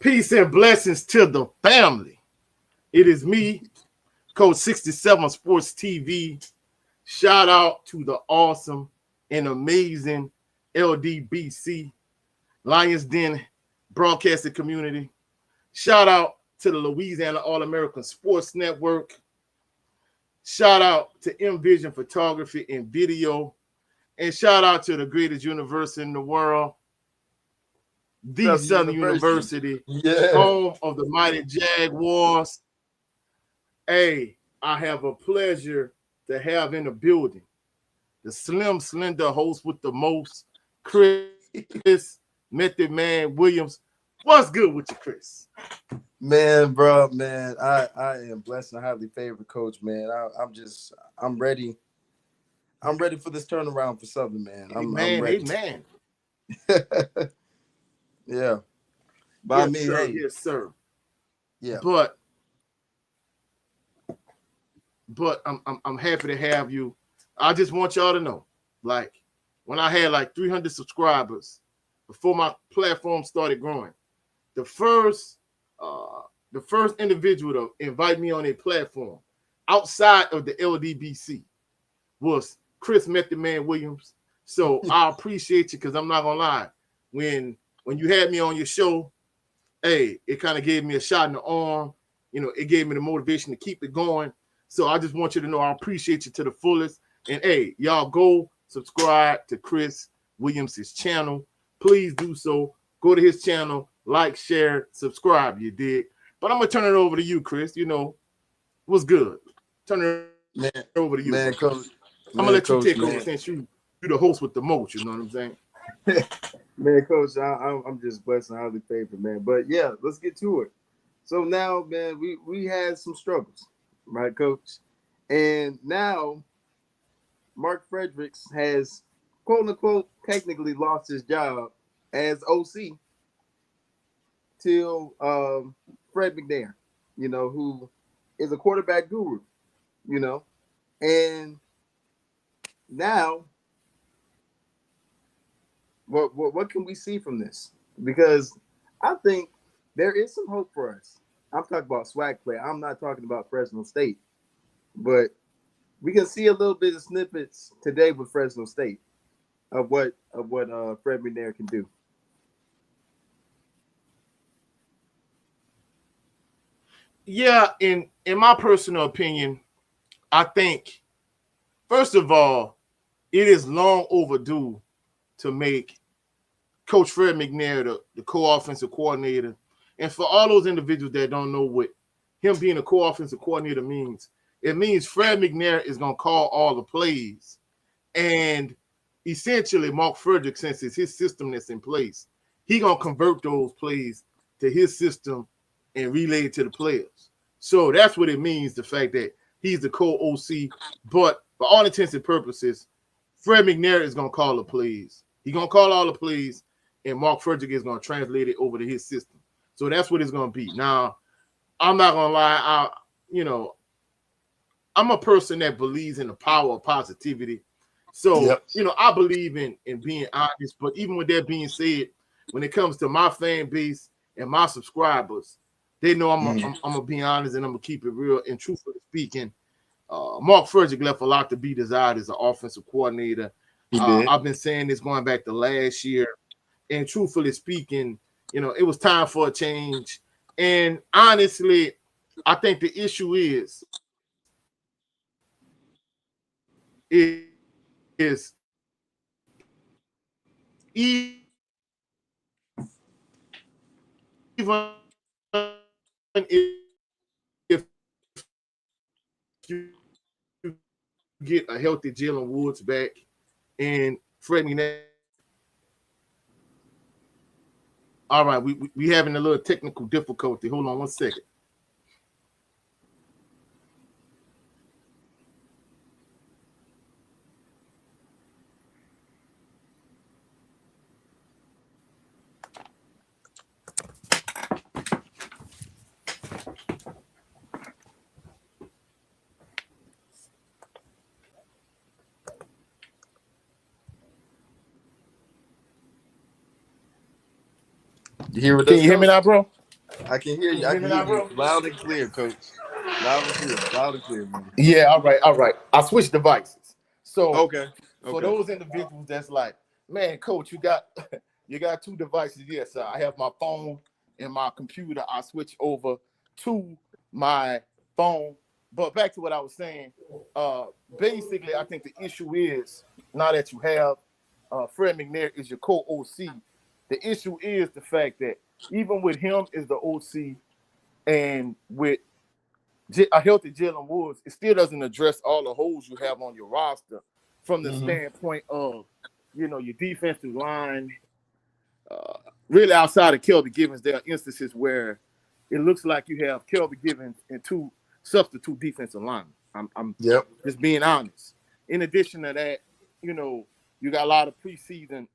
Peace and blessings to the family. It is me, Coach 67 Sports TV. Shout out to the awesome and amazing LDBC, Lions Den broadcasting community. Shout out to the Louisiana All-American Sports Network. Shout out to Envision Photography and Video. And shout out to the greatest university in the world, the Southern University, home of the mighty Jaguars. Hey, I have a pleasure to have in the building the slim, slender host with the most, Chris Method Man Williams. What's good with you, Chris? Man, bro, man, I am blessed and highly favored, Coach. Man, I'm ready. I'm ready for this turnaround for Southern, man. I'm ready. Amen. Yeah. By yes, me, sir, hey. yes, sir. Yeah. But I'm happy to have you. I just want y'all to know, like, when I had like 300 subscribers before my platform started growing, the first individual to invite me on a platform outside of the LDBC was Chris Method Man Williams. So I appreciate you, because I'm not gonna lie, when you had me on your show, hey, it kind of gave me a shot in the arm. You know, it gave me the motivation to keep it going. So I just want you to know I appreciate you to the fullest. And hey, y'all go subscribe to Chris Williams' channel. Please do so. Go to his channel, like, share, subscribe. You did. But I'm gonna turn it over to you, Chris. You know, what's good? Turn it over to you, man, Coach. I'm gonna let you take over since you're the host with the most. You know what I'm saying? Man, Coach, I'm just blessed and highly favored, man. But yeah, let's get to it. So now, man, we had some struggles, right, Coach? And now Mark Fredericks has, quote unquote, technically lost his job as OC till Fred McNair, you know, who is a quarterback guru, you know, and now what can we see from this? Because I think there is some hope for us. I'm talking about swag play. I'm not talking about Fresno State, but we can see a little bit of snippets today with Fresno State of what Fred McNair can do. Yeah, in my personal opinion, I think, first of all, it is long overdue to make Coach Fred McNair the co-offensive coordinator. And for all those individuals that don't know what him being a co-offensive coordinator means, it means Fred McNair is going to call all the plays. And essentially, Mark Frederick, since it's his system that's in place, he going to convert those plays to his system and relay it to the players. So that's what it means, the fact that he's the co-OC. But for all intents and purposes, Fred McNair is going to call the plays. He's going to call all the plays, and Mark Frederick is going to translate it over to his system. So that's what it's going to be. Now, I'm not going to lie. I'm a person that believes in the power of positivity. So, I believe in being honest. But even with that being said, when it comes to my fan base and my subscribers, they know I'm going to be honest and I'm going to keep it real. And truthfully speaking, Mark Frederick left a lot to be desired as an offensive coordinator. I've been saying this going back to last year. And truthfully speaking, it was time for a change. And honestly, I think the issue is even if you get a healthy Jalen Woods back and Fred McNair. All right, we having a little technical difficulty. Hold on one second. You hear what Can you hear me now, bro? I can hear Can you. you I hear can me hear now, you bro? loud and clear, Coach. Loud and clear. Loud and clear, man. Yeah, all right, all right. I switched devices. So Okay. for Okay. those individuals that's like, man, coach, you got you got two devices. Yes, I have my phone and my computer. I switch over to my phone. But back to what I was saying, uh, basically, I think the issue is now that you have Fred McNair is your co-OC. The issue is the fact that even with him as the OC and with a healthy Jalen Woods, it still doesn't address all the holes you have on your roster from the Mm-hmm. standpoint of, your defensive line. Uh, really, outside of Kelby Givens, there are instances where it looks like you have Kelby Givens and two substitute defensive linemen. I'm Yep. just being honest. In addition to that, you got a lot of preseason.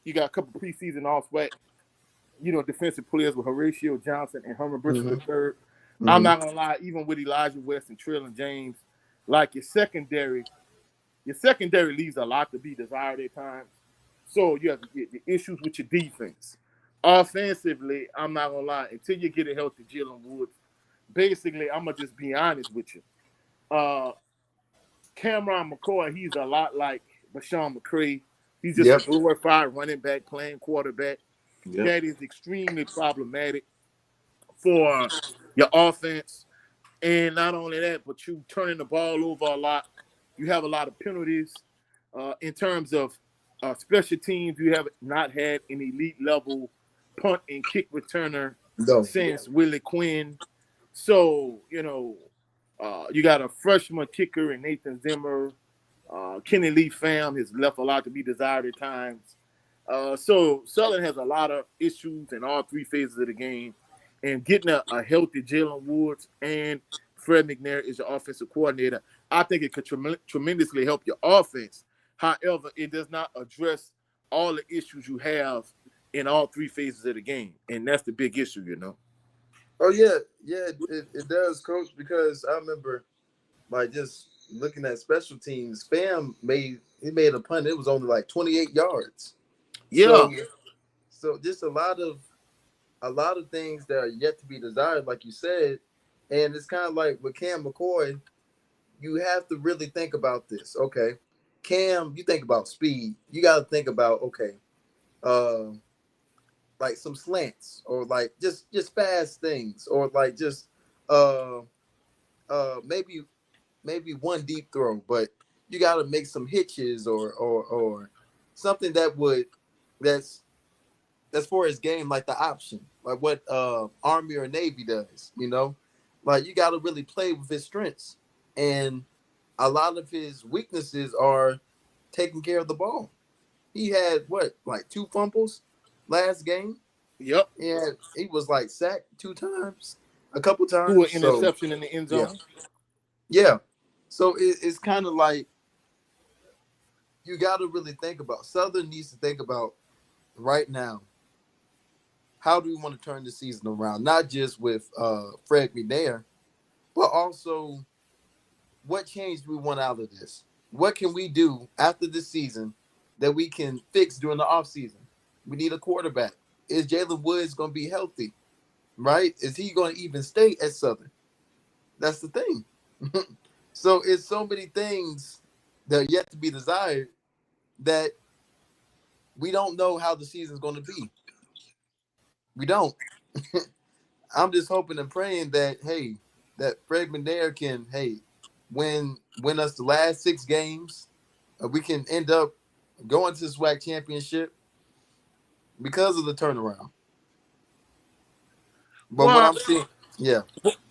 You got a couple preseason off sweat, defensive players with Horatio Johnson and Herman Briscoe Mm-hmm. III. I'm Mm-hmm. not gonna lie, even with Elijah West and Trillin James, like your secondary leaves a lot to be desired at times. So you have the issues with your defense. Offensively, I'm not gonna lie, until you get a healthy Jalen Woods, basically, I'm gonna just be honest with you. Uh, Cameron McCoy, he's a lot like Bashawn McCray. He's just a Yep. glorified running back playing quarterback. Yep. That is extremely problematic for your offense. And not only that, but you turning the ball over a lot. You have a lot of penalties. In terms of special teams, you have not had an elite level punt and kick returner No. since Willie Quinn. So, you got a freshman kicker in Nathan Zimmer. Kenny Lee Pham has left a lot to be desired at times. So Southern has a lot of issues in all three phases of the game. And getting a healthy Jalen Woods and Fred McNair is your offensive coordinator, I think it could tremendously help your offense. However, it does not address all the issues you have in all three phases of the game. And that's the big issue. Oh yeah, yeah, it does, Coach. Because I remember like just looking at special teams. Fam made a punt. It was only like 28 yards. Yeah. So just a lot of things that are yet to be desired, like you said. And it's kind of like with Cam McCoy, you have to really think about this. Okay, Cam, you think about speed. You got to think about uh, like some slants or like just fast things or like just uh maybe one deep throw, but you got to make some hitches or something that's that's for his game, like the option, like what Army or Navy does. Like you got to really play with his strengths, and a lot of his weaknesses are taking care of the ball. He had what, like two fumbles last game. Yep. And he was like sacked two times, a couple Threw an times. So interception in the end yeah, zone. yeah. So it's kind of like you got to really think about. Southern needs to think about right now. How do we want to turn the season around? Not just with Fred McNair, but also what change do we want out of this? What can we do after this season that we can fix during the offseason? We need a quarterback. Is Jalen Woods going to be healthy? Right? Is he going to even stay at Southern? That's the thing. So it's so many things that are yet to be desired that we don't know how the season's going to be. We don't. I'm just hoping and praying that that Fred McNair can win us the last 6 games. We can end up going to the SWAC championship because of the turnaround. But what Well, I'm seeing, yeah,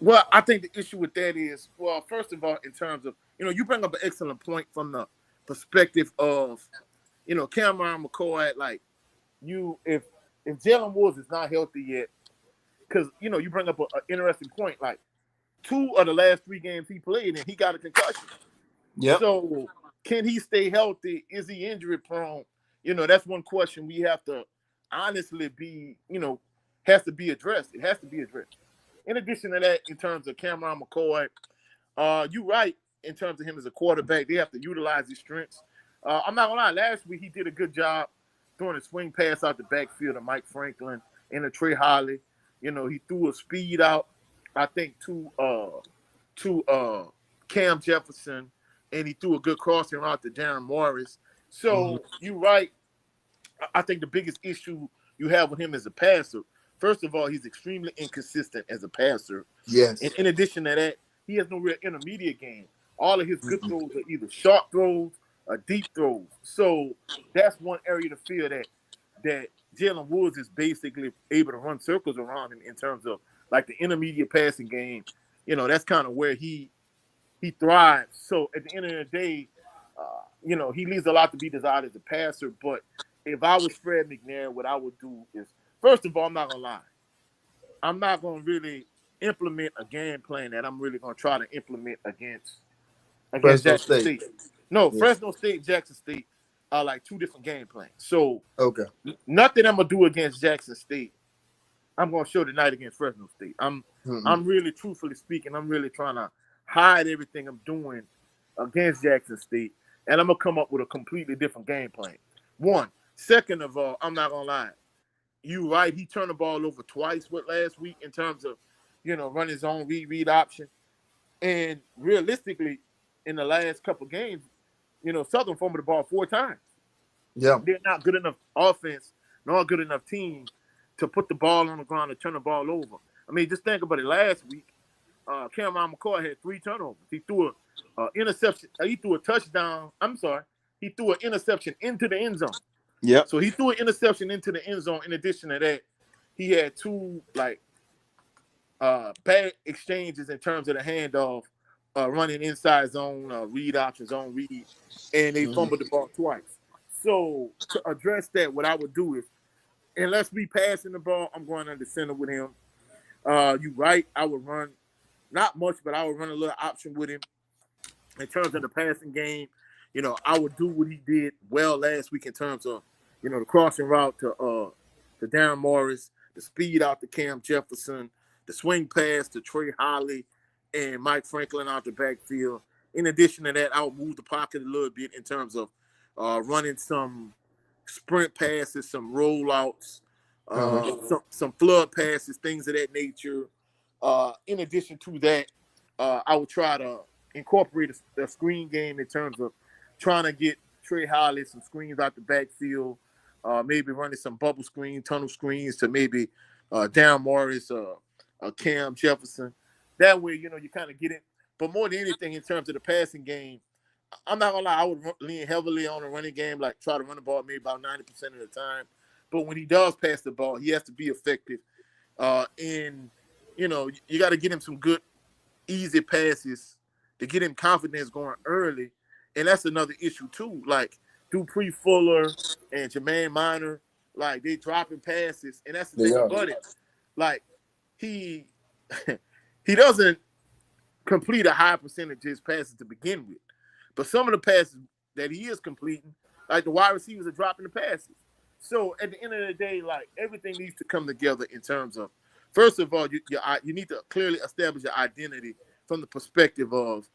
well, I think the issue with that is, well, first of all, in terms of, you bring up an excellent point from the perspective of, Cameron McCoy, like if Jalen Woods is not healthy yet, because you bring up an interesting point, like 2 of the last 3 games he played and he got a concussion. yep, So can he stay healthy? Is he injury prone? That's one question we have to honestly has to be addressed. It has to be addressed. In addition to that, in terms of Cameron McCoy, you're right. In terms of him as a quarterback, they have to utilize his strengths. I'm not gonna lie. Last week he did a good job throwing a swing pass out the backfield to Mike Franklin and to Trey Holly. He threw a speed out, I think, to Cam Jefferson, and he threw a good crossing route to Darren Morris. Mhm. So you're right. I think the biggest issue you have with him as a passer, first of all, he's extremely inconsistent as a passer. And Yes. in addition to that, he has no real intermediate game. All of his good Mm-mm. throws are either short throws or deep throws. So that's one area to feel that Jalen Woods is basically able to run circles around him in terms of like the intermediate passing game. That's kind of where he thrives. So at the end of the day, he leaves a lot to be desired as a passer. But if I was Fred McNair, what I would do is, first of all, I'm not gonna lie, I'm not gonna really implement a game plan that I'm really gonna try to implement against Fresno Jackson State. State. No, Yeah. Fresno State, Jackson State are like two different game plans. So Okay. nothing I'm gonna do against Jackson State, I'm gonna show tonight against Fresno State. Mm-mm. I'm really, truthfully speaking, I'm really trying to hide everything I'm doing against Jackson State, and I'm gonna come up with a completely different game plan. One. Second of all, I'm not gonna lie. You right, he turned the ball over twice with last week in terms of, running his own read option. And realistically, in the last couple games, Southern fumbled the ball 4 times. Yeah. They're not good enough offense, nor a good enough team to put the ball on the ground and turn the ball over. I mean, just think about it. Last week, Cameron McCoy had 3 turnovers. He threw a interception. He threw a touchdown. I'm sorry. He threw an interception into the end zone. Yep. So he threw an interception into the end zone. In addition to that, he had two bad exchanges in terms of the handoff, running inside zone, read option, zone read, and they Mm-hmm. fumbled the ball twice. So to address that, what I would do is, unless we passing the ball, I'm going under center with him. You right, I would run not much, but I would run a little option with him in terms of the passing game. I would do what he did well last week in terms of, the crossing route to Darren Morris, the speed out to Cam Jefferson, the swing pass to Trey Holly and Mike Franklin out the backfield. In addition to that, I would move the pocket a little bit in terms of running some sprint passes, some rollouts, Uh-huh. some flood passes, things of that nature. In addition to that, I would try to incorporate a screen game in terms of trying to get Trey Holly some screens out the backfield, maybe running some bubble screen, tunnel screens to maybe Darren Morris, Cam Jefferson. That way, you kind of get it. But more than anything, in terms of the passing game, I'm not gonna lie, I would lean heavily on the running game, like try to run the ball maybe about 90% of the time. But when he does pass the ball, he has to be effective. And you got to get him some good, easy passes to get him confidence going early. And that's another issue too. Like Dupree Fuller and Jermaine Minor, like they dropping passes, and that's the They thing are. about it. Like he he doesn't complete a high percentage of his passes to begin with. But some of the passes that he is completing, like the wide receivers are dropping the passes. So at the end of the day, like everything needs to come together in terms of, first of all, you need to clearly establish your identity from the perspective of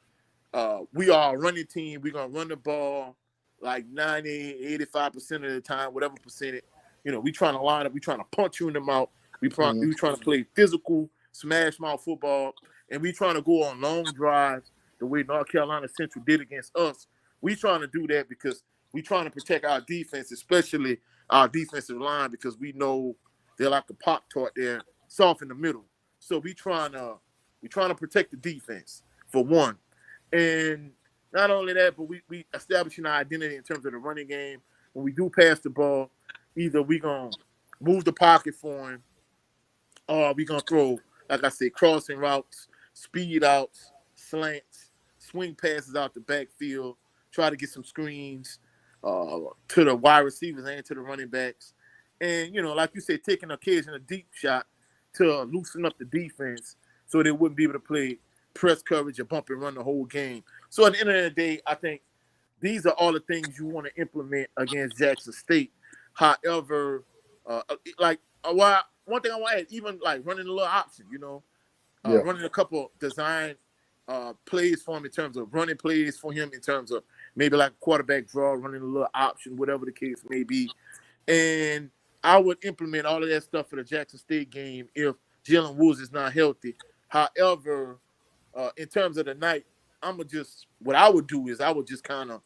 we are a running team. We're going to run the ball like 90, 85% of the time, whatever percentage. We trying to line up. We trying to punch you in the mouth. We trying Mm-hmm. to play physical, smash mouth football. And we trying to go on long drives the way North Carolina Central did against us. We trying to do that because we trying to protect our defense, especially our defensive line, because we know they're like a pop tart. They're soft in the middle. So we trying to protect the defense for one. And not only that, but we establishing our identity in terms of the running game. When we do pass the ball, either we gonna move the pocket for him, or we gonna throw, like I said, crossing routes, speed outs, slants, swing passes out the backfield, try to get some screens to the wide receivers and to the running backs. And, like you said, taking occasion a deep shot to loosen up the defense so they wouldn't be able to play press coverage or bump and run the whole game. So at the end of the day, I think these are all the things you want to implement against Jackson State. However, one thing I want to add, even like running a little option, Yeah. running a couple design plays for him in terms of running plays for him in terms of maybe like quarterback draw, running a little option, whatever the case may be. And I would implement all of that stuff for the Jackson State game if Jalen Woods is not healthy. However, in terms of the night, what I would do is I would just kind of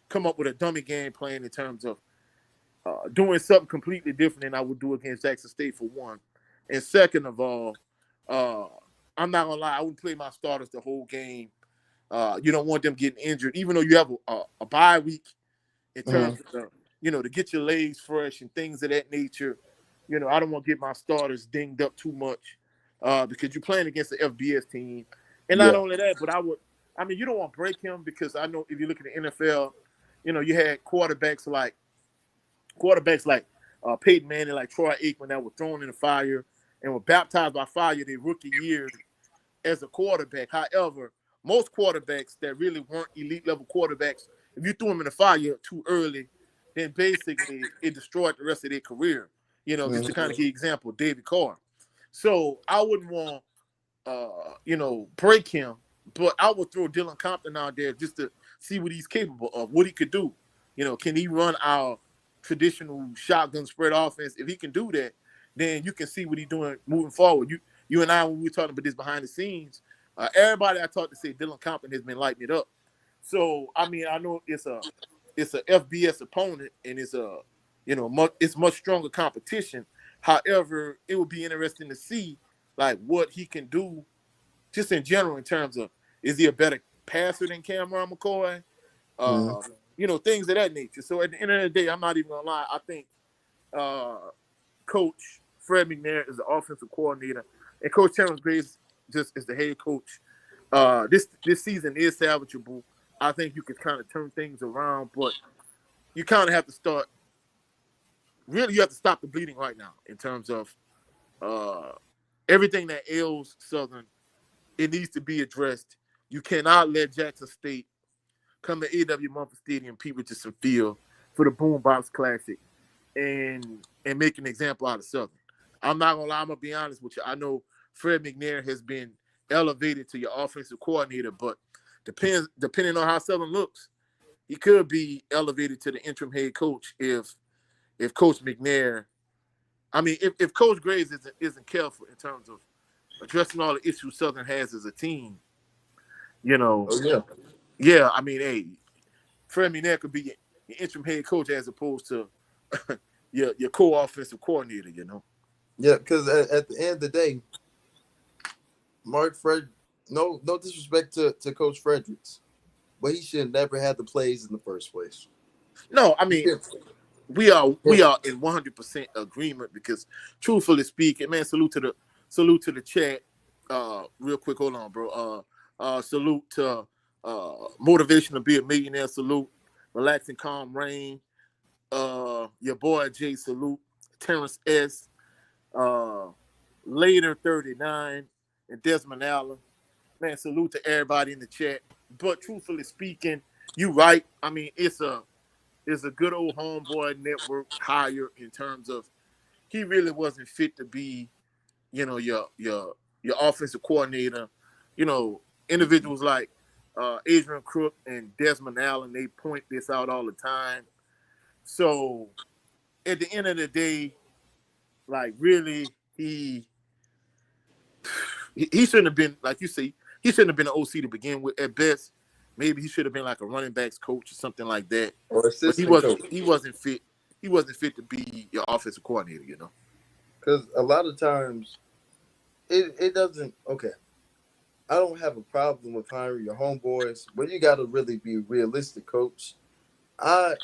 come up with a dummy game plan in terms of doing something completely different than I would do against Jackson State for one. And second of all, uh, I'm not gonna lie, I wouldn't play my starters the whole game. You don't want them getting injured, even though you have a bye week in Mhm. terms of to get your legs fresh and things of that nature. I don't want to get my starters dinged up too much because you're playing against the FBS team. And not Yeah. only that, but you don't want to break him because I know if you look at the NFL, you had quarterbacks like Peyton Manning, like Troy Aikman that were thrown in the fire and were baptized by fire their rookie year as a quarterback. However, most quarterbacks that really weren't elite level quarterbacks, if you threw them in the fire too early, then basically it destroyed the rest of their career. Just to Mhm. kind of give you an example, David Carr. So I wouldn't want break him, but I would throw Dylan Compton out there just to see what he's capable of, what he could do. Can he run our traditional shotgun spread offense? If he can do that, then you can see what he's doing moving forward. You and I, when we were talking about this behind the scenes, everybody I talked to say Dylan Compton has been lighting it up. So I know it's a FBS opponent and it's much stronger competition. However, it would be interesting to see like what he can do just in general in terms of is he a better passer than Cameron McCoy? Mhm. Uh, things of that nature. So at the end of the day, I'm not even gonna lie. I think uh, Coach Fred McNair is the offensive coordinator, and Coach Terrence Graves just is the head coach. This season is salvageable. I think you can kind of turn things around, but you kind of have to start. Really, you have to stop the bleeding right now in terms of uh, everything that ails Southern. It needs to be addressed. You cannot let Jackson State come to A.W. Mumford Stadium, Pete Richardson Field for the Boombox Classic and make an example out of Southern. I'm not gonna lie, I'm gonna be honest with you. I know Fred McNair has been elevated to your offensive coordinator, but depending on how Southern looks, he could be elevated to the interim head coach if Coach McNair. If Coach Graves isn't careful in terms of addressing all the issues Southern has as a team, you know, Oh yeah. yeah, hey, Fred McNair could be your interim head coach as opposed to your co-offensive coordinator. Yeah. Because at the end of the day, Mark Fred. No disrespect to Coach Fredericks, but he should have never had the plays in the first place. No, He should. we are Yeah. we are in 100% agreement because, truthfully speaking, man, salute to the chat. Real quick, hold on, bro. Salute to motivation to be a millionaire. Salute, relaxing, calm rain. Your boy Jay. Salute, Terrence S. Uh, Later 39 and Desmond Allen. Man, salute to everybody in the chat. But truthfully speaking, you right. It's a good old homeboy network hire in terms of he really wasn't fit to be, your offensive coordinator. Individuals like Adrian Crook and Desmond Allen, they point this out all the time. So at the end of the day, like really, he shouldn't have been like you say. He shouldn't have been an OC to begin with. At best, maybe he should have been like a running backs coach or something like that. Or But he assistant wasn't. coach. He wasn't fit. He wasn't fit to be your offensive coordinator. Because a lot of times it doesn't. Okay, I don't have a problem with hiring your homeboys, but you got to really be realistic, coach. I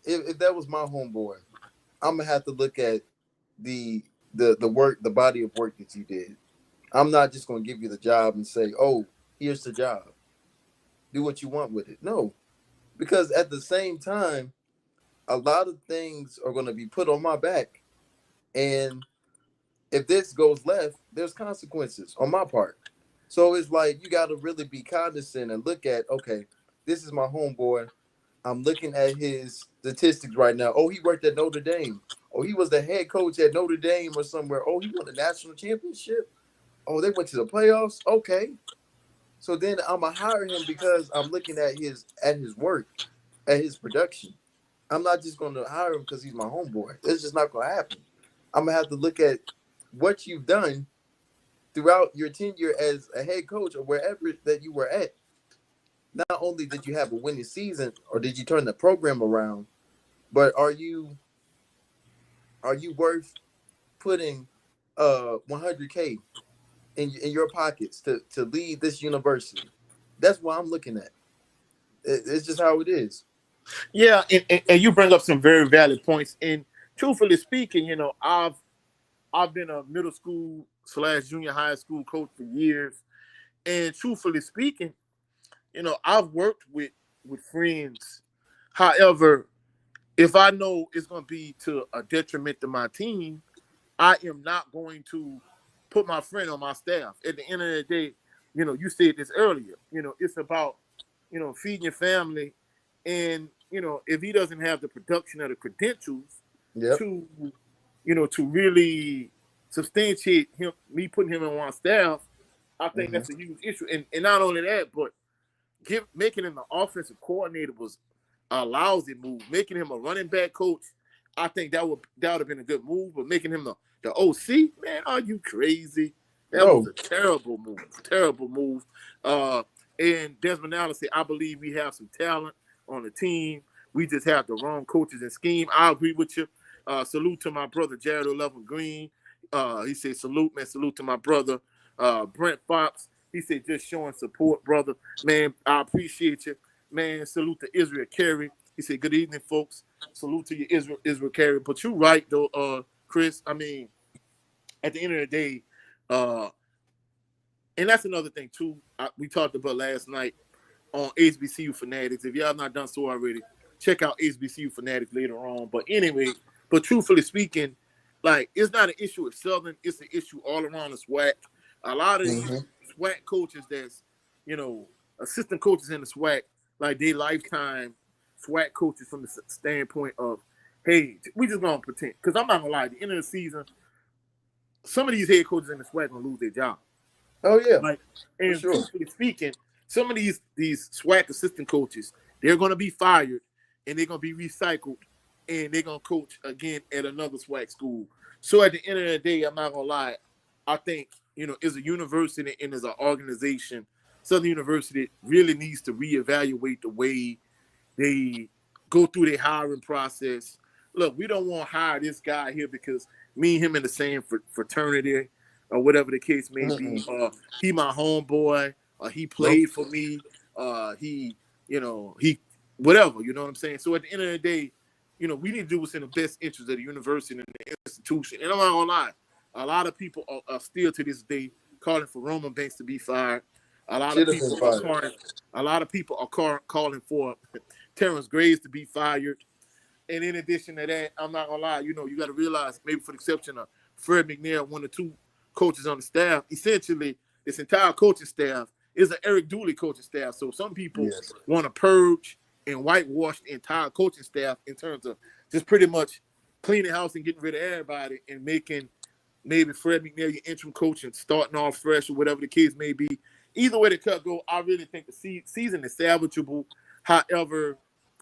if that was my homeboy, I'm gonna have to look at the the work, the body of work that you did. I'm not just gonna give you the job and say, "Oh, here's the job. Do what you want with it." No, because at the same time, a lot of things are gonna be put on my back, and if this goes left, there's consequences on my part. So it's like you got to really be cognizant and look at, okay, this is my homeboy. I'm looking at his statistics right now. Oh, he worked at Notre Dame. Oh, he was the head coach at Notre Dame or somewhere. Oh, he won the national championship. Oh, they went to the playoffs. Okay. So then I'm gonna hire him because I'm looking at his work, at his production. I'm not just gonna hire him because he's my homeboy. It's just not gonna happen. I'm gonna have to look at what you've done throughout your tenure as a head coach or wherever that you were at. Not only did you have a winning season or did you turn the program around, but are you worth putting 100K in your pockets to lead this university? That's what I'm looking at. It's just how it is. Yeah, and you bring up some very valid points. And truthfully speaking, I've been a middle school slash junior high school coach for years. And truthfully speaking, I've worked with friends. However, if I know it's going to be to a detriment to my team, I am not going to put my friend on my staff. At the end of the day, you said this earlier. It's about feeding your family, and if he doesn't have the production or the credentials Yep. to to really substantiate me putting him on my staff, I think Mm-hmm. that's a huge issue. And not only that, but making him the offensive coordinator was a lousy move. Making him a running back coach, I think that would have been a good move. But making him the OC, man, are you crazy? That was No. a terrible move. Terrible move. And Desmond Allen said, I believe we have some talent on the team. We just have the wrong coaches and scheme. I agree with you. Salute to my brother Jared 11 Green. He said, salute, man. Salute to my brother Brent Fox. He said, just showing support, brother. Man, I appreciate you. Man, salute to Israel Carey. He said, good evening, folks. Salute to you, Israel Carey. But you're right, though, Chris. I mean, at the end of the day, and that's another thing, too. We talked about last night on HBCU Fanatics. If y'all not done so already, check out HBCU Fanatics later on. But anyway, truthfully speaking, like, it's not an issue with Southern. It's an issue all around the SWAC. A lot of these Mm-hmm. SWAC coaches that's, assistant coaches in the SWAC, like they lifetime SWAC coaches from the standpoint of, hey, we just going to pretend. Because I'm not going to lie, at the end of the season, some of these head coaches in the SWAC going to lose their job. Oh yeah, Like, for and sure. truthfully speaking, some of these SWAC assistant coaches, they're going to be fired and they're going to be recycled and they're going to coach again at another SWAC school. So at the end of the day, I'm not going to lie, I think, as a university and as an organization, Southern University really needs to reevaluate the way they go through their hiring process. Look, we don't want to hire this guy here because me and him in the same fraternity or whatever the case may be. He my homeboy. He Nope. played for me. He whatever. You know what I'm saying? So at the end of the day, we need to do what's in the best interest of the university and the institution. And I'm not gonna lie, a lot of people are still to this day calling for Roman Banks to be fired. A lot of Should have been people are fired. calling for Terrence Graves to be fired. And in addition to that, I'm not gonna lie, you got to realize, maybe for the exception of Fred McNair, one or two coaches on the staff, essentially this entire coaching staff is an Eric Dooley coaching staff. So some people Yes. want to purge and whitewash the entire coaching staff in terms of just pretty much cleaning house and getting rid of everybody and making maybe Fred McNair your interim coach and starting off fresh or whatever the case may be. Either way the cut go, I really think the season is salvageable. However,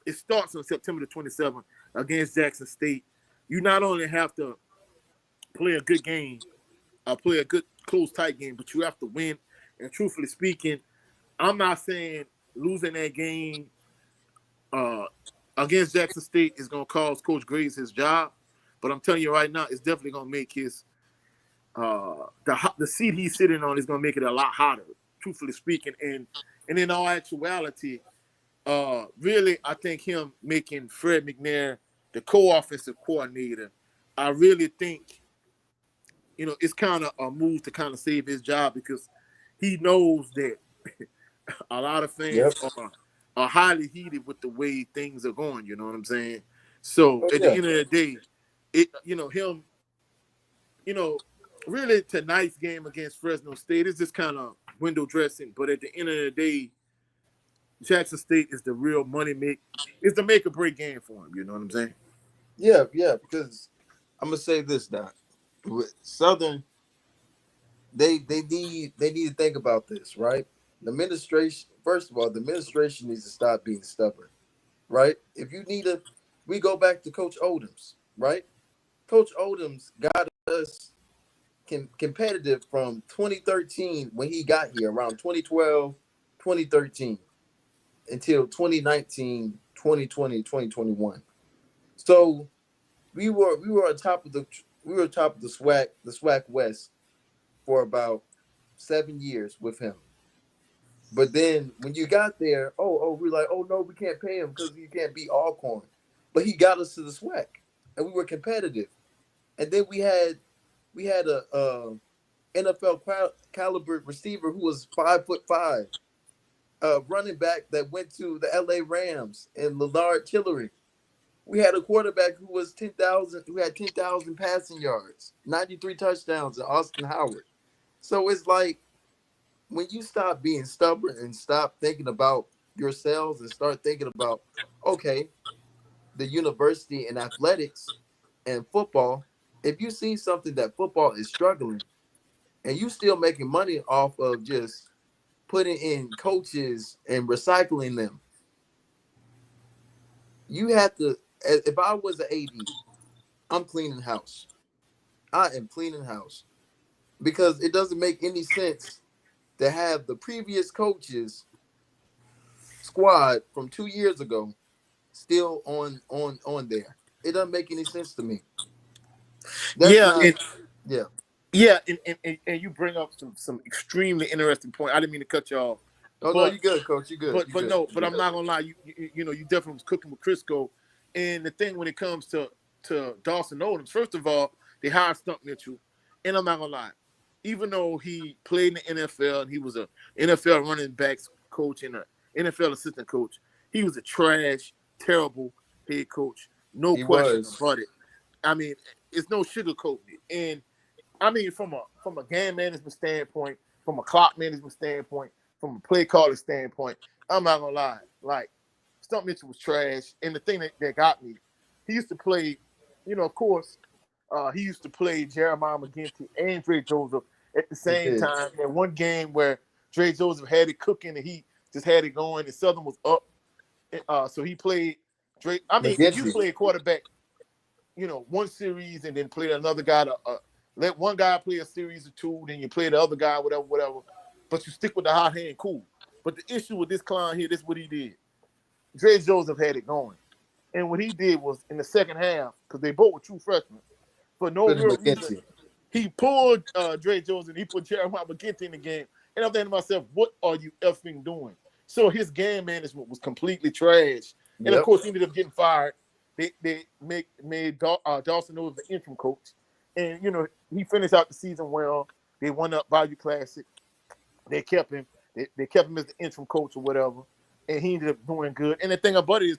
it starts on September the 27th against Jackson State. You not only have to play a good game, play a good, close, tight game, but you have to win. And truthfully speaking, I'm not saying losing that game against Jackson State is going to cost Coach Graves his job. But I'm telling you right now, it's definitely going to make his the seat he's sitting on is going to make it a lot hotter, truthfully speaking. And in all actuality, really, I think him making Fred McNair the co-offensive coordinator, I really think, it's kind of a move to kind of save his job because he knows that a lot of fans Yep. are highly heated with the way things are going. You know what I'm saying? So Oh at the yeah. end of the day, him, really tonight's game against Fresno State is just kind of window dressing. But at the end of the day, Jackson State is the real it's the make or break game for him. You know what I'm saying? Yeah, yeah. Because I'm gonna say this, Doc. With Southern, they need to think about this, right? The administration, first of all, the administration needs to stop being stubborn, right? If you need a, we go back to Coach Odoms, right? Coach Odoms got us competitive from 2013 when he got here, around 2012, 2013, until 2019, 2020, 2021. So we were on top of the SWAC West for about 7 years with him. But then when you got there, we're like, oh no, we can't pay him because he can't beat Alcorn. But he got us to the SWAC, and we were competitive. And then we had a NFL caliber receiver who was 5'5", running back that went to the LA Rams and Leonard Tillery. We had a quarterback who had 10,000 passing yards, 93 touchdowns, and Austin Howard. So it's like when you stop being stubborn and stop thinking about yourselves and start thinking about, okay, the university and athletics and football, if you see something that football is struggling and you still making money off of just putting in coaches and recycling them, you have to, if I was an AD, I'm cleaning house. I am cleaning house because it doesn't make any sense to have the previous coaches squad from 2 years ago still on there. It doesn't make any sense to me. That's Yeah, not, yeah. Yeah, and you bring up some extremely interesting point. I didn't mean to cut you off. Oh no, you good, coach. You good. But I'm not gonna lie. You know, you definitely was cooking with Crisco. And the thing when it comes to Dawson Odoms, first of all, they hired Stump Mitchell, and I'm not gonna lie. Even though he played in the NFL and he was a NFL running backs coach and an NFL assistant coach, he was a trash, terrible head coach. No question about it. I mean, it's no sugarcoating it. And I mean, from a game management standpoint, from a clock management standpoint, from a play calling standpoint, I'm not gonna lie. Like, Stump Mitchell was trash. And the thing that got me, he used to play, of course, he used to play Jeremiah McGinty and Dre Joseph at the same time. And one game where Dre Joseph had it cooking and he just had it going, and Southern was up. So he played Dre. I mean, if you play a quarterback, one series and then play another guy to let one guy play a series or two, then you play the other guy, whatever. But you stick with the hot hand, cool. But the issue with this clown here, this is what he did. Dre Joseph had it going. And what he did was in the second half, because they both were true freshmen, for no real reason, he pulled Dre Joseph and he put Jeremiah McGinty in the game. And I'm thinking to myself, what are you effing doing? So his game management was completely trash. And of course, he ended up getting fired. They made Dawson Odoms the interim coach. And, he finished out the season well. They won up Bayou Classic. They kept him. They kept him as the interim coach or whatever. And he ended up doing good. And the thing about it is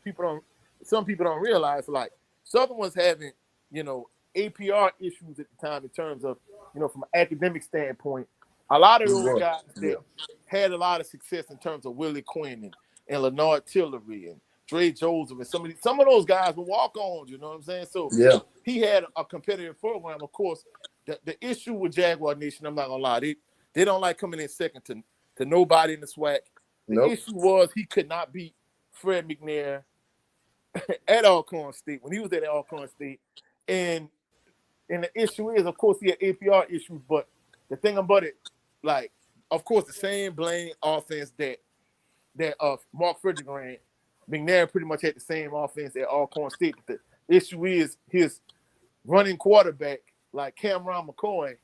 some people don't realize, like, Southern was having, APR issues at the time in terms of, from an academic standpoint. A lot of those guys that had a lot of success in terms of Willie Quinn and Leonard Tillery and Dre Joseph and some of those guys were walk-ons, you know what I'm saying? So he had a competitive program. Of course, the issue with Jaguar Nation, I'm not gonna lie, they don't like coming in second to nobody in the SWAC. The issue was he could not beat Fred McNair at Alcorn State when he was at Alcorn State. And the issue is, of course, he had APR issues, but the thing about it, like, of course, the same blame offense that Mark Frederick ran, McNair pretty much had the same offense at Alcorn State. But the issue is his running quarterback, like Cameron McCoy,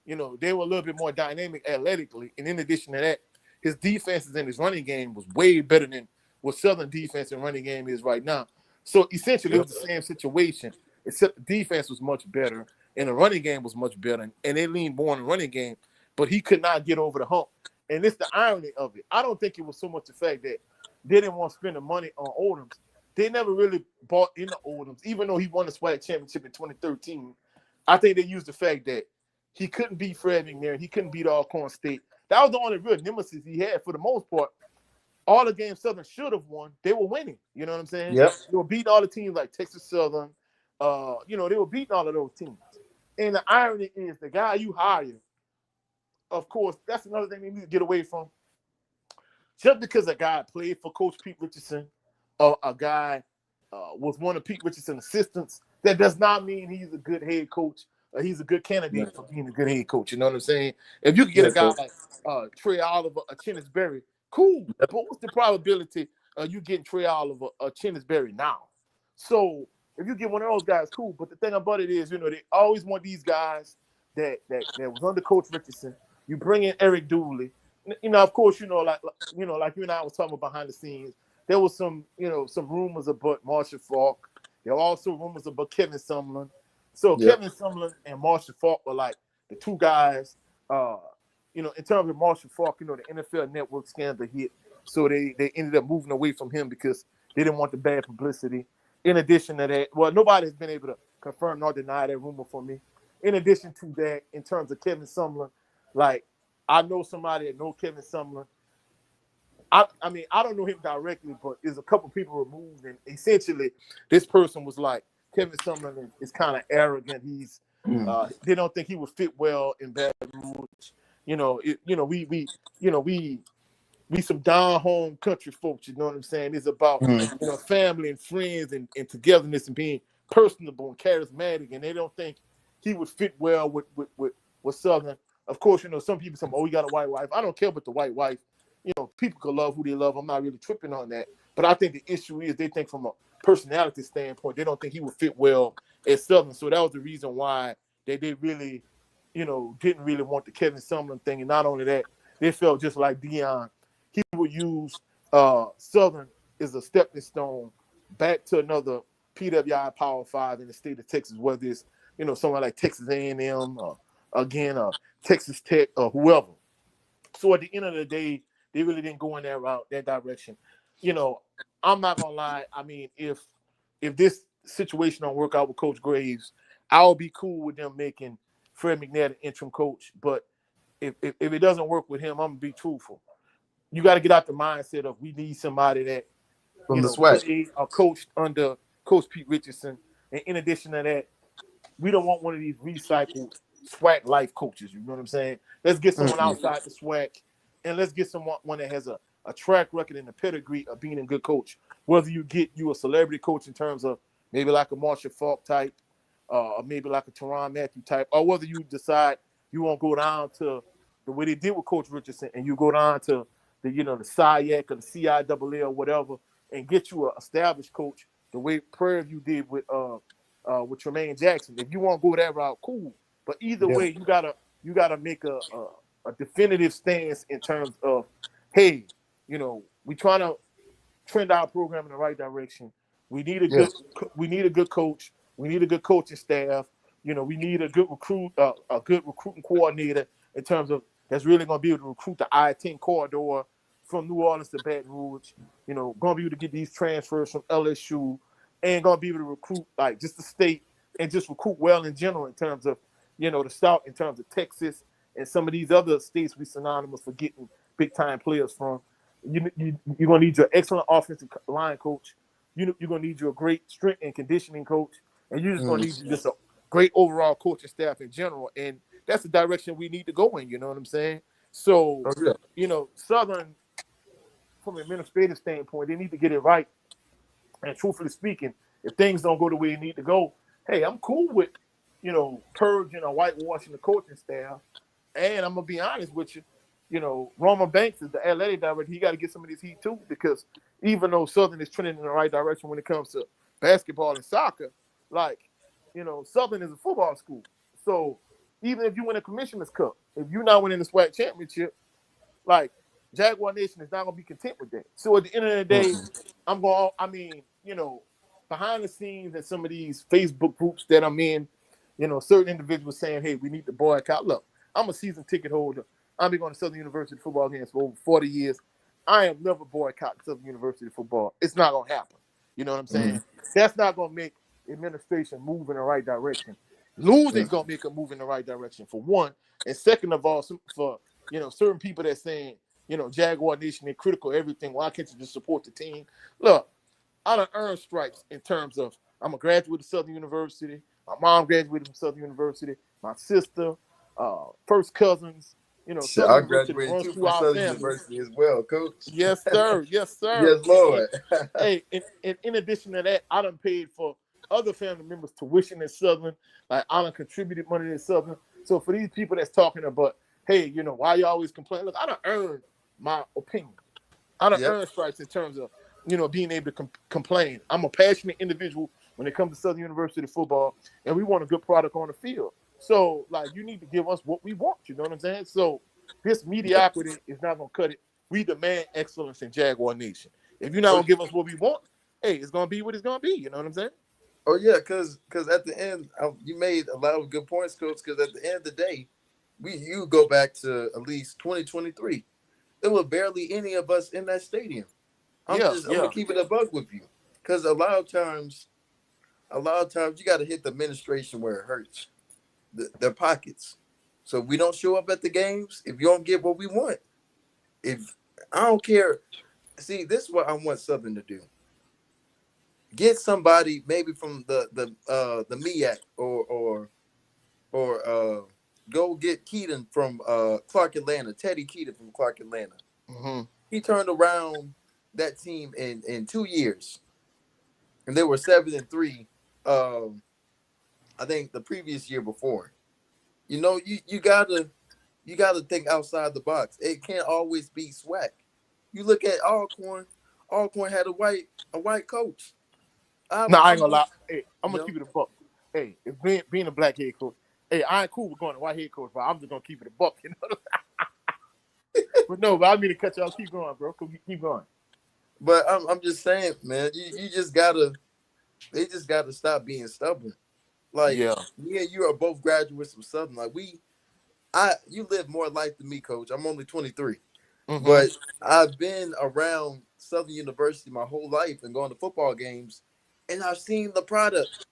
they were a little bit more dynamic athletically. And in addition to that, his defenses and his running game was way better than what Southern defense and running game is right now. So essentially, it was the same situation, except the defense was much better and the running game was much better. And they leaned more on the running game, but he could not get over the hump. And it's the irony of it. I don't think it was so much the fact that they didn't want to spend the money on Odoms. They never really bought into Odoms, even though he won the SWAC championship in 2013. I think they used the fact that he couldn't beat Fred McNair. He couldn't beat Alcorn State. That was the only real nemesis he had for the most part. All the games Southern should have won, they were winning. You know what I'm saying? Yep. They were beating all the teams like Texas Southern. They were beating all of those teams. And the irony is the guy you hire, of course, that's another thing they need to get away from. Just because a guy played for Coach Pete Richardson or a guy was one of Pete Richardson's assistants, that does not mean he's a good head coach he's a good candidate for being a good head coach. You know what I'm saying? If you could get Yeah, a guy coach. like Trey Oliver, a Chennis Berry, cool. But what's the probability of you getting Trey Oliver, a Chennis Berry now? So if you get one of those guys, cool. But the thing about it is, they always want these guys that was under Coach Richardson. You bring in Eric Dooley. Of course, like you and I was talking about behind the scenes. There was some rumors about Marshall Faulk. There were also rumors about Kevin Sumlin. So Kevin Sumlin and Marshall Faulk were like the two guys. In terms of Marshall Faulk, the NFL Network scandal hit, so they ended up moving away from him because they didn't want the bad publicity. In addition to that, well, nobody has been able to confirm nor deny that rumor for me. In addition to that, in terms of Kevin Sumlin, like I know somebody that know Kevin Sumlin. I mean, I don't know him directly, but there's a couple people removed, and essentially, this person was like, Kevin Sumlin is kind of arrogant. He's they don't think he would fit well in Baton Rouge. We some down home country folks. You know what I'm saying? It's about family and friends and togetherness and being personable and charismatic, and they don't think he would fit well with Southern. Of course, some people say, "Oh, he got a white wife." I don't care about the white wife. People can love who they love. I'm not really tripping on that. But I think the issue is they think from a personality standpoint, they don't think he would fit well at Southern. So that was the reason why they really, didn't really want the Kevin Sumlin thing. And not only that, they felt just like Deion. He would use Southern as a stepping stone back to another PWI Power 5 in the state of Texas, whether it's, somewhere like Texas A&M or, again, Texas Tech or whoever. So at the end of the day, they really didn't go in that direction. I'm not gonna lie. I mean, if this situation don't work out with Coach Graves, I'll be cool with them making Fred McNair the interim coach. But if it doesn't work with him, I'm gonna be truthful. You got to get out the mindset of we need somebody that From the SWAC played or coached under Coach Pete Richardson. And in addition to that, we don't want one of these recycled SWAC life coaches. You know what I'm saying? Let's get someone outside the SWAC, and let's get someone that has a track record and a pedigree of being a good coach. Whether you get a celebrity coach in terms of maybe like a Marshall Faulk type, or maybe like a Teron Matthew type, or whether you decide you won't go down to the way they did with Coach Richardson and you go down to the SIAC or the CIAA or whatever and get you an established coach the way Prairie View did with Tremaine Jackson. If you want to go that route, cool. But either way, you gotta make a definitive stance in terms of, hey, we trying to trend our program in the right direction. We need a good coach. We need a good coaching staff. We need a good recruiting coordinator in terms of that's really going to be able to recruit the I-10 corridor from New Orleans to Baton Rouge. Going to be able to get these transfers from LSU and going to be able to recruit like just the state and just recruit well in general in terms of, the South, in terms of Texas and some of these other states we synonymous for getting big-time players from. You're going to need your excellent offensive line coach. You're going to need your great strength and conditioning coach. And you're just going to need just a great overall coaching staff in general. And that's the direction we need to go in. You know what I'm saying? So, Southern, from an administrative standpoint, they need to get it right. And truthfully speaking, if things don't go the way they need to go, hey, I'm cool with, purging or whitewashing the coaching staff. And I'm going to be honest with you, Roman Banks is the athletic director. He got to get some of this heat too, because even though Southern is trending in the right direction when it comes to basketball and soccer, Southern is a football school. So even if you win a Commissioner's Cup, if you're not winning the SWAC championship, Jaguar Nation is not going to be content with that. So at the end of the day, behind the scenes in some of these Facebook groups that I'm in, certain individuals saying, hey, we need to boycott. Look, I'm a season ticket holder. I've been going to Southern University football games for over 40 years. I am never boycotting Southern University football. It's not going to happen. You know what I'm saying? That's not going to make administration move in the right direction. Losing is going to make them move in the right direction, for one. And second of all, for certain people that saying, Jaguar Nation is critical of everything. Why can't you just support the team? Look, I done earned stripes in terms of I'm a graduate of Southern University. My mom graduated from Southern University. My sister, first cousins. I graduated too from Southern University as well, Coach. Yes, sir. Yes, sir. Yes, Lord. Hey, and in addition to that, I done paid for other family members tuition at Southern. Like I done contributed money to Southern. So for these people that's talking about, hey, why you always complain? Look, I done earned my opinion. I done Yep. earned stripes in terms of, being able to complain. I'm a passionate individual when it comes to Southern University football, and we want a good product on the field. So, like, you need to give us what we want. You know what I'm saying? So, this mediocrity is not going to cut it. We demand excellence in Jaguar Nation. If you're not going to give us what we want, hey, it's going to be what it's going to be. You know what I'm saying? Oh yeah, because at the end, you made a lot of good points, Coach. Because at the end of the day, you go back to at least 2023. There were barely any of us in that stadium. I'm gonna keep it a buck with you, because a lot of times you got to hit the administration where it hurts, their pockets. So we don't show up at the games if you don't get what we want. If I don't care, see, this is what I want Southern to do. Get somebody maybe from the MEAC or go get Keaton from Clark Atlanta, Teddy Keaton from Clark Atlanta. Mm-hmm. He turned around that team in 2 years, and they were 7-3. I think the previous year before. You gotta think outside the box. It can't always be SWAC. You look at Alcorn. Alcorn had a white coach. No, I ain't gonna lie. Hey, I'm gonna No. keep it a buck. Hey, if being a black head coach, hey, I ain't cool with going to white head coach, but I'm just gonna keep it a buck. But I mean to cut y'all. Keep going, bro. Keep going. But I'm just saying, man. You just gotta. They just gotta stop being stubborn. Like me and you are both graduates from Southern. Like you live more life than me, Coach. I'm only 23, but I've been around Southern University my whole life and going to football games, and I've seen the product.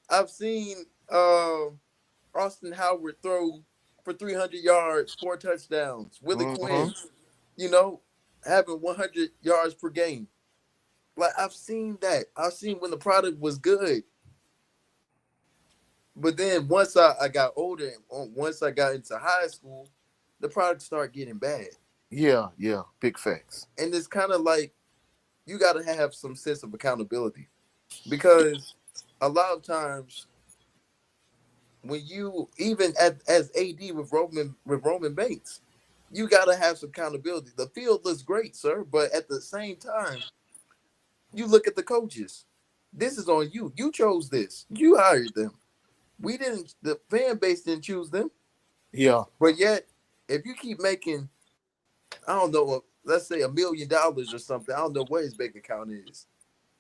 I've seen Austin Howard throw for 300 yards, 4 touchdowns. Willie Quinn, having 100 yards per game. Like I've seen that. I've seen when the product was good. But then once I got older, once I got into high school, the product started getting bad. Yeah, big facts. And it's kind of like you got to have some sense of accountability, because a lot of times when you even as AD with Roman Bates, you got to have some accountability. The field looks great, sir, but at the same time, you look at the coaches. This is on you. You chose this. You hired them. We didn't. The fan base didn't choose them. Yeah. But yet, if you keep making, I don't know, let's say $1 million or something, I don't know what his bank account is,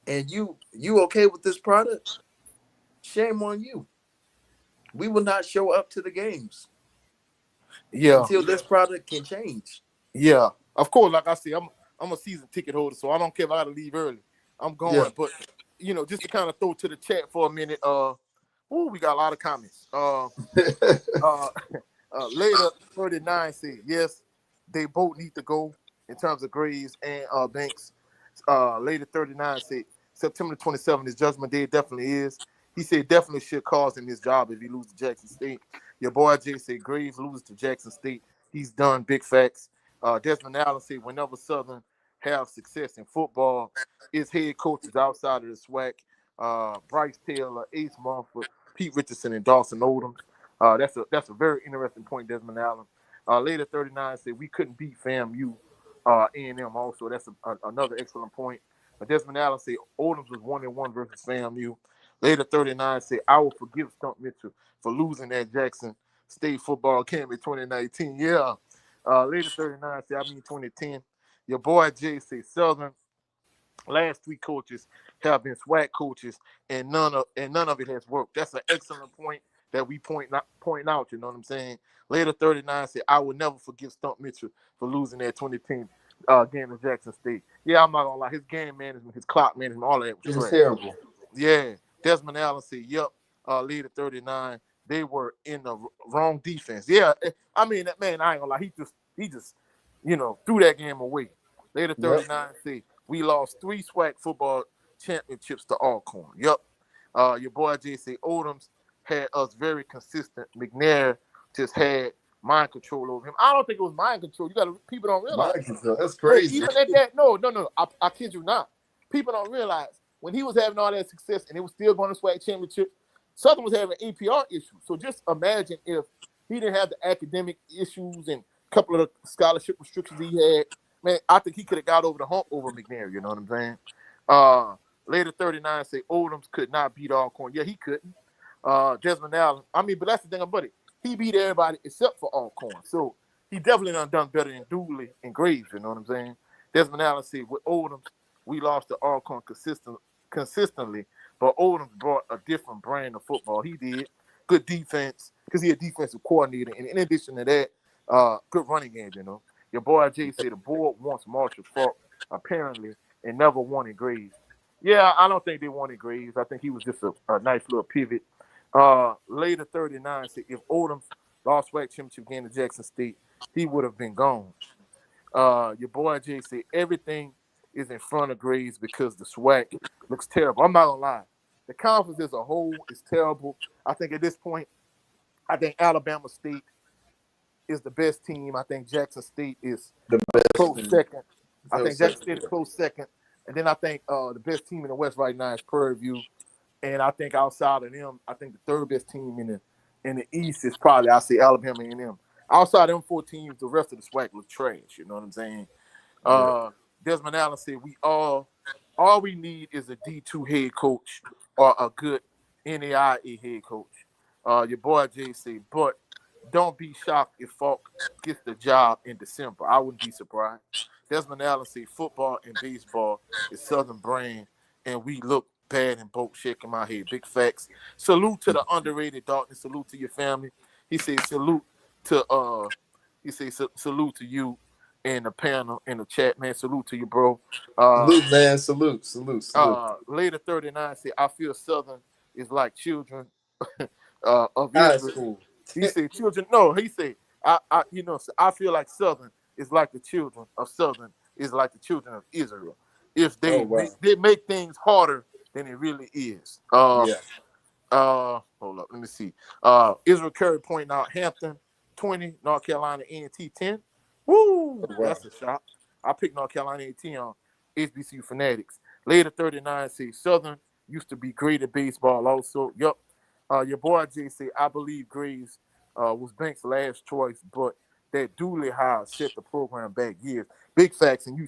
and you okay with this product, shame on you. We will not show up to the games. Until this product can change. Yeah. Of course, like I said, I'm a season ticket holder, so I don't care if I gotta leave early. I'm going. Yeah. But just to kind of throw to the chat for a minute, we got a lot of comments. Later 39 said yes, they both need to go in terms of Graves and Banks. Later 39 said September 27th is Judgment Day. It definitely is. He said definitely should cost him his job if he loses to Jackson State. Your boy Jay said Graves loses to Jackson State. He's done. Big facts. Desmond Allen said whenever Southern have success in football, its head coaches outside of the SWAC, Bryce Taylor, Ace Mumford, Pete Richardson, and Dawson Odom. That's a very interesting point, Desmond Allen. Later 39 said we couldn't beat FAMU A&M also. That's another excellent point. Desmond Allen said Odoms was 1-1 versus FAMU. Later 39 said I will forgive Stump Mitchell for losing that Jackson State football camp in 2019. Yeah. Later 39 said 2010. Your boy Jay said Southern last 3 coaches have been SWAC coaches, and none of it has worked. That's an excellent point that we point out. You know what I'm saying? Later 39 said I will never forgive Stump Mitchell for losing that 2010 game at Jackson State. Yeah, I'm not gonna lie. His game management, his clock management, all of that was trash. Terrible. Yeah. Desmond Allen said, "Yep." Later 39, they were in the wrong defense. Yeah, I mean that man. I ain't gonna lie. He just threw that game away. Later 39 said we lost 3 SWAC football championships to Alcorn. Yep. Your boy Jay said Odoms had us very consistent. McNair just had mind control over him. I don't think it was mind control. People don't realize. Mind control. That's crazy. Even at that, no. I kid you not. People don't realize when he was having all that success and it was still going to SWAC championship, Southern was having APR issues. So just imagine if he didn't have the academic issues and a couple of the scholarship restrictions he had. Man, I think he could have got over the hump over McNair. You know what I'm saying? Later 39 say Odoms could not beat Alcorn. Yeah, he couldn't. Desmond Allen. I mean, but that's the thing about it. He beat everybody except for Alcorn. So he definitely done better than Dooley and Graves. You know what I'm saying? Desmond Allen said with Odoms, we lost to Alcorn consistently, but Odoms brought a different brand of football. He did good defense because he a defensive coordinator, and in addition to that, good running game. You know, your boy Jay said the board wants Marshall Faulk apparently, and never wanted Graves. Yeah, I don't think they wanted Graves. I think he was just a nice little pivot. Later 39 said if Odoms lost SWAC championship game to Jackson State, he would have been gone. Your boy Jay said everything is in front of Graves because the SWAC looks terrible. I'm not gonna lie. The conference as a whole is terrible. I think at this point, I think Alabama State is the best team. I think Jackson State is The best close team. second. I think Jackson State is close second. And then I think the best team in the West right now is Prairie View. And I think outside of them, I think the third best team in the East is probably, I say Alabama and them. Outside of them 4 teams, the rest of the SWAC look trash. You know what I'm saying? Desmond Allen said all we need is a D2 head coach or a good NAIA head coach. Your boy Jay said, but don't be shocked if Falk gets the job in December. I wouldn't be surprised. Desmond Allen said football and baseball is Southern brand, and we look bad in both. Shaking my head. Big facts. Salute to the underrated Dalton. Salute to your family. He said salute to salute to you and the panel in the chat, man. Salute to you, bro. Salute, man. Salute. Later 39 said, I feel Southern is like children of High Israel. school. He said children. No, he said, I feel like Southern is like the children of Southern is like the children of Israel. If they they make things harder than it really is. Hold up, let me see. Israel Curry pointing out Hampton 20, North Carolina A&T 10. Woo! That's a shot. I picked North Carolina A&T on HBCU Fanatics. Later 39 says Southern used to be great at baseball also. Yup. Your boy Jay said, I believe Graves was Banks' last choice, but that Dooley hire set the program back years. Big facts, and you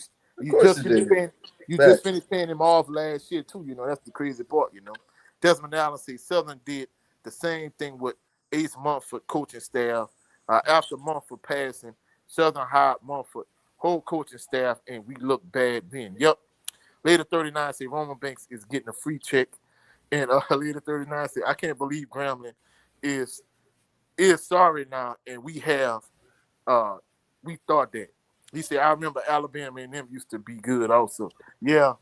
just finished paying him off last year too. You know, that's the crazy part. You know, Desmond Allen said Southern did the same thing with Ace Mumford coaching staff. After Mumford passing, Southern hired Mumford whole coaching staff, and we look bad then. Yep. Later 39 say Roman Banks is getting a free check, and later 39 say I can't believe Grambling is sorry now, and we have we thought that. He said I remember Alabama and them used to be good also. Yeah,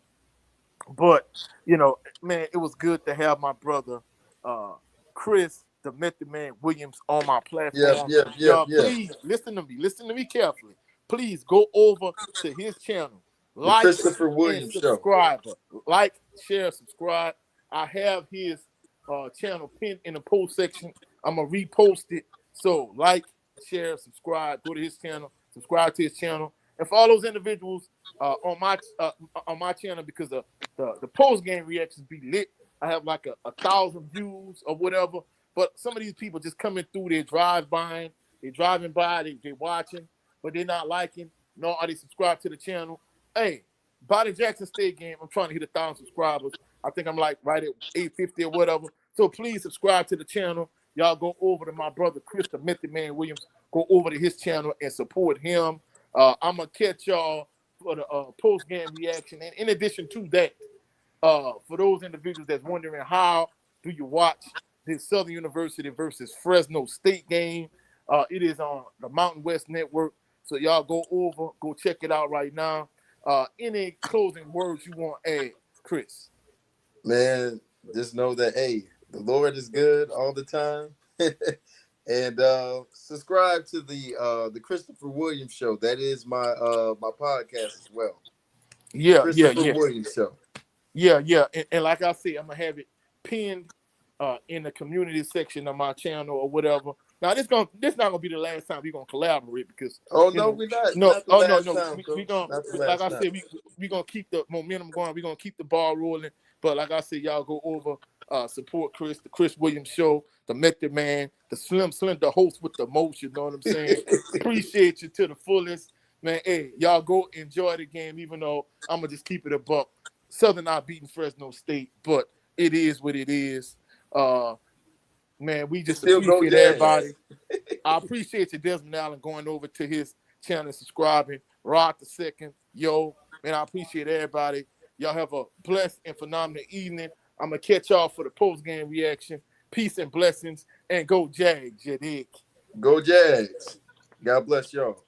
but you know, man, it was good to have my brother Chris, the Method Man Williams, on my platform. Y'all, please listen to me carefully. Please go over to his channel, like Christopher Williams and subscribe. Like, share, subscribe. I have his channel pinned in the post section. I'm gonna repost it. So like, share, subscribe. Go to his channel, subscribe to his channel, and for all those individuals on my channel, because the post game reactions be lit. I have like 1,000 views or whatever. But some of these people just coming through, they're driving by, they watching, but they're not liking, nor are they subscribed to the channel. Hey, by the Jackson State game, I'm trying to hit 1,000 subscribers. I think I'm like right at 850 or whatever. So please subscribe to the channel. Y'all go over to my brother Chris, the Method Man Williams. Go over to his channel and support him. I'm going to catch y'all for the post-game reaction. And in addition to that, for those individuals that's wondering how do you watch this Southern University versus Fresno State game, it is on the Mountain West Network. So y'all go over, go check it out right now. Any closing words you want to add, Chris? Man, just know that, hey, the Lord is good all the time. And subscribe to the Christopher Williams Show. That is my my podcast as well. Christopher Williams Show. Yeah. And like I said, I'm gonna have it pinned in the community section of my channel or whatever. Now this not gonna be the last time we're gonna collaborate because we're not. No, Not the last time, we Coach. gonna Not the like last I time. said, we gonna keep the momentum going. We're gonna keep the ball rolling. But like I said, y'all go over, support Chris, the Chris Williams Show, the Method Man, the Slim, the host with the most. You know what I'm saying? Appreciate you to the fullest, man. Hey, y'all go enjoy the game. Even though I'm gonna just keep it a buck. Southern not beating Fresno State, but it is what it is. Man, we just Still go appreciate Jags. everybody. I appreciate you, Desmond Allen, going over to his channel and subscribing. Rod the second, yo, man, I appreciate everybody. Y'all have a blessed and phenomenal evening. I'm gonna catch y'all for the post-game reaction. Peace and blessings, and go Jags, you dig? Go Jags. God bless y'all.